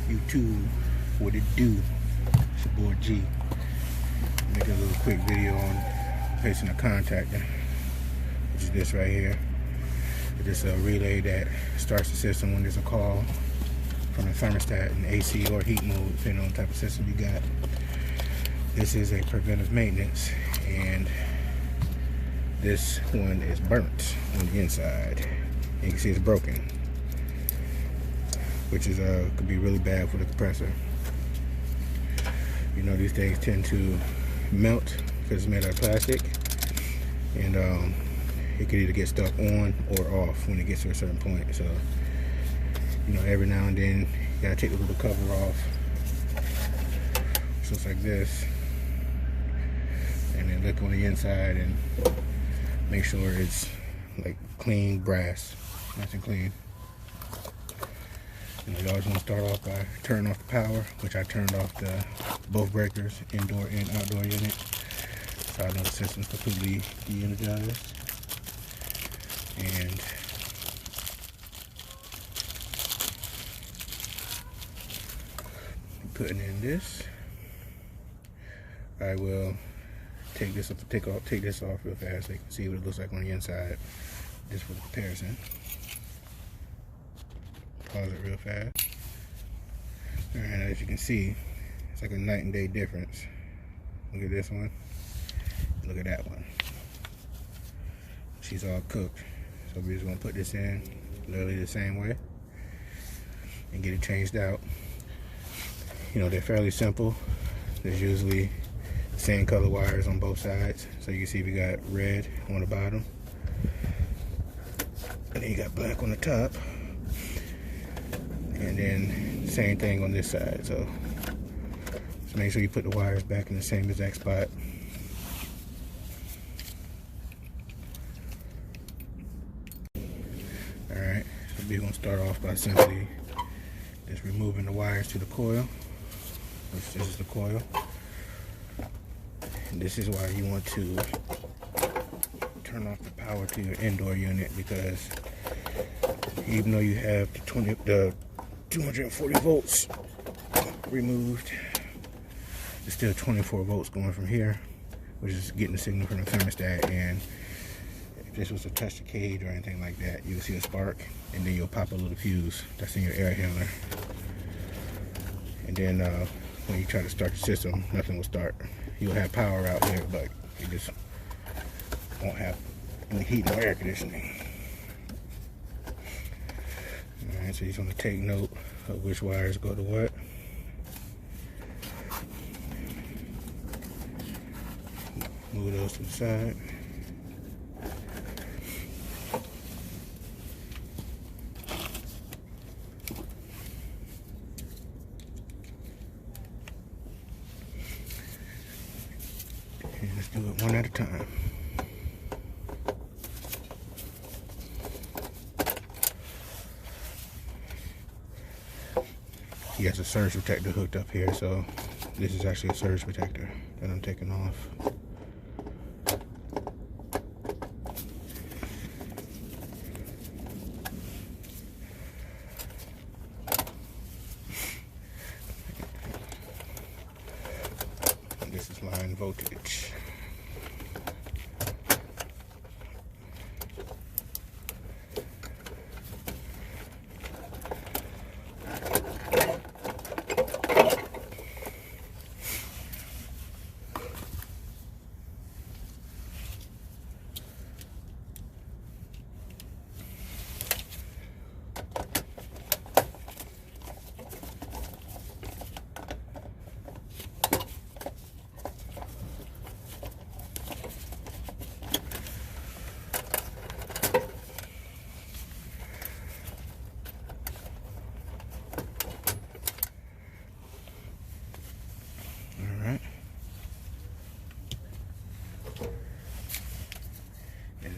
YouTube, what it do? It's your boy G. Make a little quick video on placing a contactor, which is this right here. It's a relay that starts the system when there's a call from the thermostat in AC or heat mode, depending on the type of system you got. This is a preventive maintenance, and this one is burnt on the inside. You can see it's broken, which is could be really bad for the compressor. You know, these things tend to melt because it's made out of plastic, and it could either get stuck on or off when it gets to a certain point. So, you know, every now and then you gotta take the little cover off, so it's like this, and then look on the inside and make sure it's like clean brass, nice and clean. You know, you always want to start off by turning off the power, which I turned off both breakers, indoor and outdoor unit, so I know the system's completely de-energized. And putting in this, I will take this off real fast so you can see what it looks like on the inside, just for comparison. Pause it real fast. And as you can see, it's like a night and day difference. Look at this one. Look at that one. She's all cooked. So we're just gonna put this in literally the same way and get it changed out. You know, they're fairly simple. There's usually the same color wires on both sides. So you can see we got red on the bottom, and then you got black on the top. And then same thing on this side. So just make sure you put the wires back in the same exact spot. Alright, so we're going to start off by simply just removing the wires to the coil, which this is the coil. And this is why you want to turn off the power to your indoor unit, because even though you have the 240 volts removed, there's still 24 volts going from here, which is getting the signal from the thermostat. And if this was to touch the cage or anything like that, you'll see a spark, and then you'll pop a little fuse that's in your air handler. And then when you try to start the system, nothing will start. You'll have power out here, but you just won't have any heat or air conditioning. Alright, so you just want to take note of which wires go to what. Move those to the side. And let's do it one at a time. He has a surge protector hooked up here, so this is actually a surge protector that I'm taking off. And this is line voltage.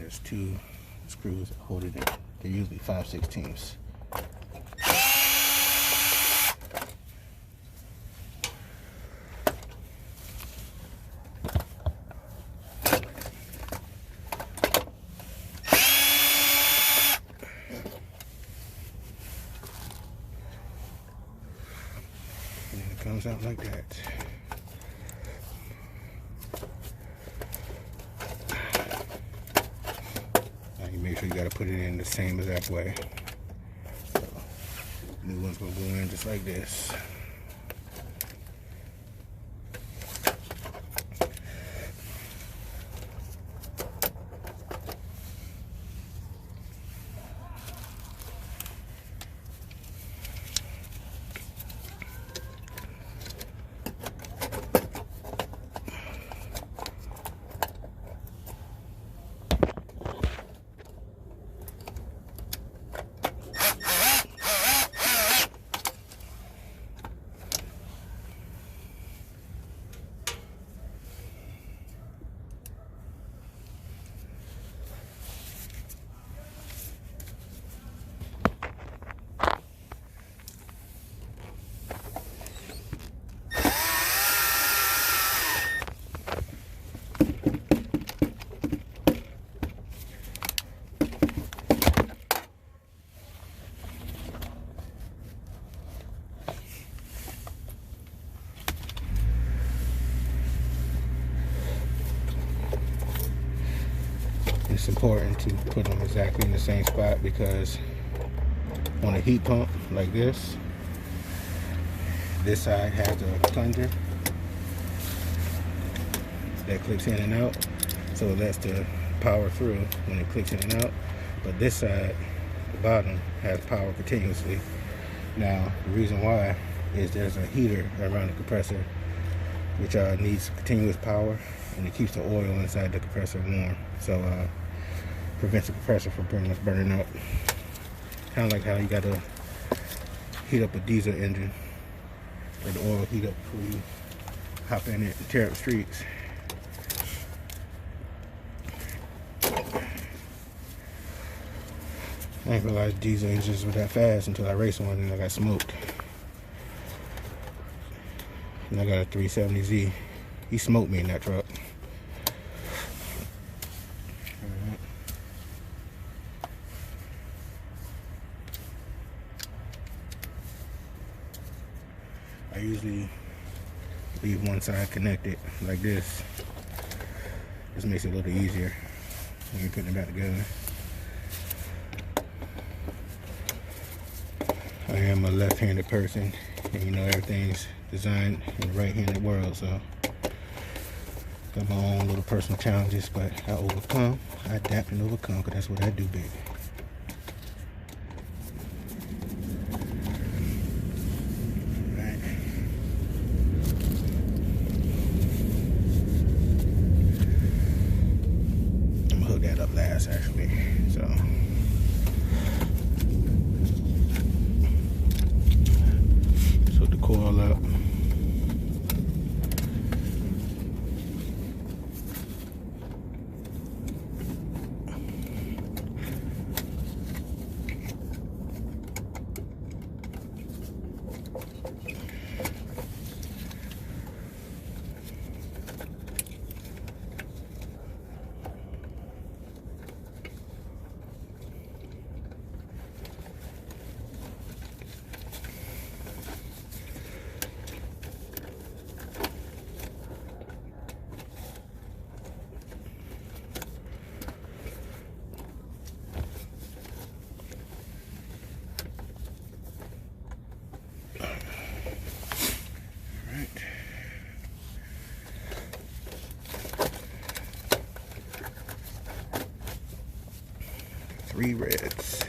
There's two screws that hold it in. They're usually 5/16. comes out like that. Now you make sure you gotta put it in the same exact way. So, new one's gonna go in just like this. It's important to put them exactly in the same spot, because on a heat pump like this side has the plunger that clicks in and out, so it lets the power through when it clicks in and out. But this side, the bottom, has power continuously. Now, the reason why is there's a heater around the compressor which needs continuous power, and it keeps the oil inside the compressor warm. So prevents the compressor from burning up. Kind of like how you gotta heat up a diesel engine, or the oil heat up before you hop in it and tear up the streets. I didn't realize diesel engines were that fast until I raced one and I got smoked. And I got a 370Z. He smoked me in that truck. I usually leave one side connected like this. This makes it a little easier when you're putting it back together. I am a left-handed person, and you know everything's designed in the right-handed world, so got my own little personal challenges, but I overcome, I adapt and overcome, because that's what I do, baby. Right. I'm gonna hook that up last, actually, so. Coil up. Three reds.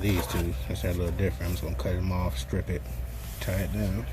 these two. That's a little different. I'm just gonna cut them off, strip it, tie it down.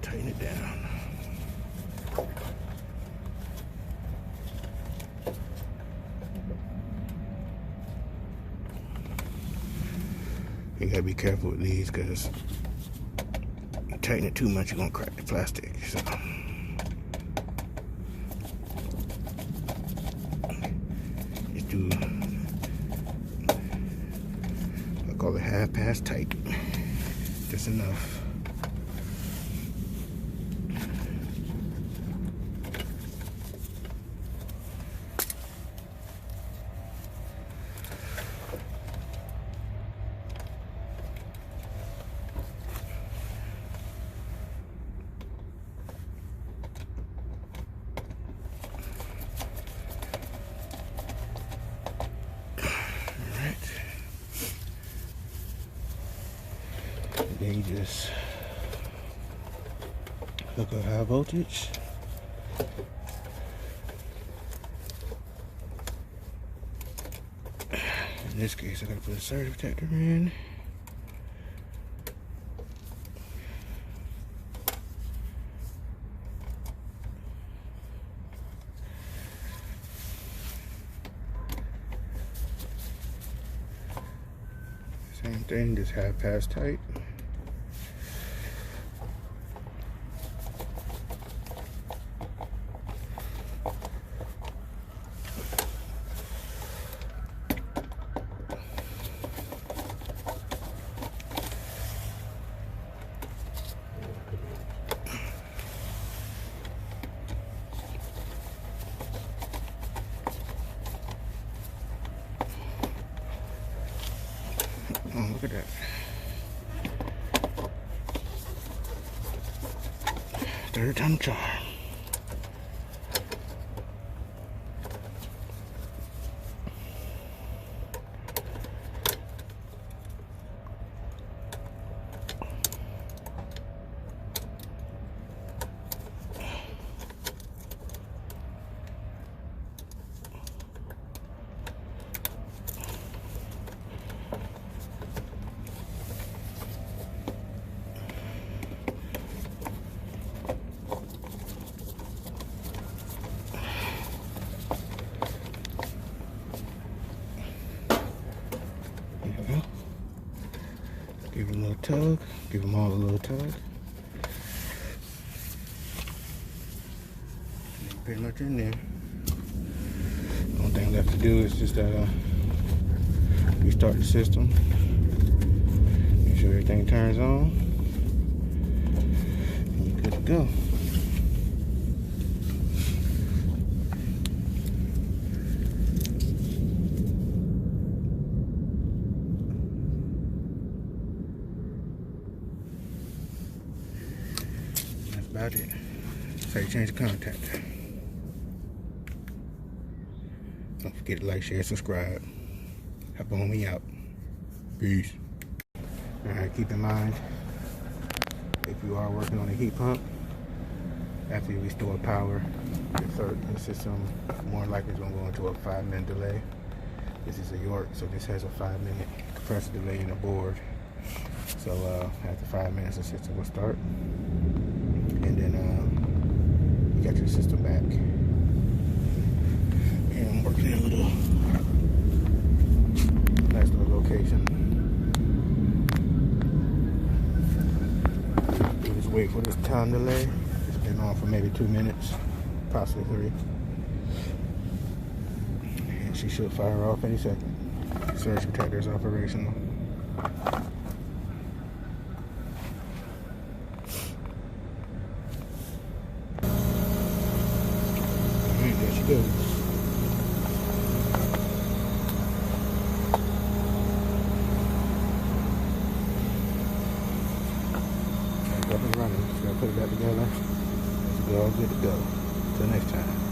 Tighten it down. You gotta be careful with these because you tighten it too much, you're gonna crack the plastic. So just do, I call it half-pass tight. Just enough. Then you just hook up high voltage. In this case, I gotta put a surge protector in. Same thing, just half pass tight. Oh, look at that. Third time charm. Give it a little tug. Give them all a little tug. Pretty much in there. Only thing left to do is just restart the system. Make sure everything turns on. And you're good to go. About it. So you change the contactor. Don't forget to like, share, subscribe. Help on me out. Peace. Alright, keep in mind, if you are working on a heat pump, after you restore power, the system more likely is going to go into a 5-minute delay. This is a York, so this has a 5-minute compressor delay in the board. So after 5 minutes, the system will start. And then you got your system back. And I'm working in a little nice little location. Through this wick for this time delay. It's been on for maybe 2 minutes, possibly 3. And she should fire off any second. Surge protector is operational. Alright, there she goes. Up and running. Just gotta put it back together. It's all good to go. Till next time.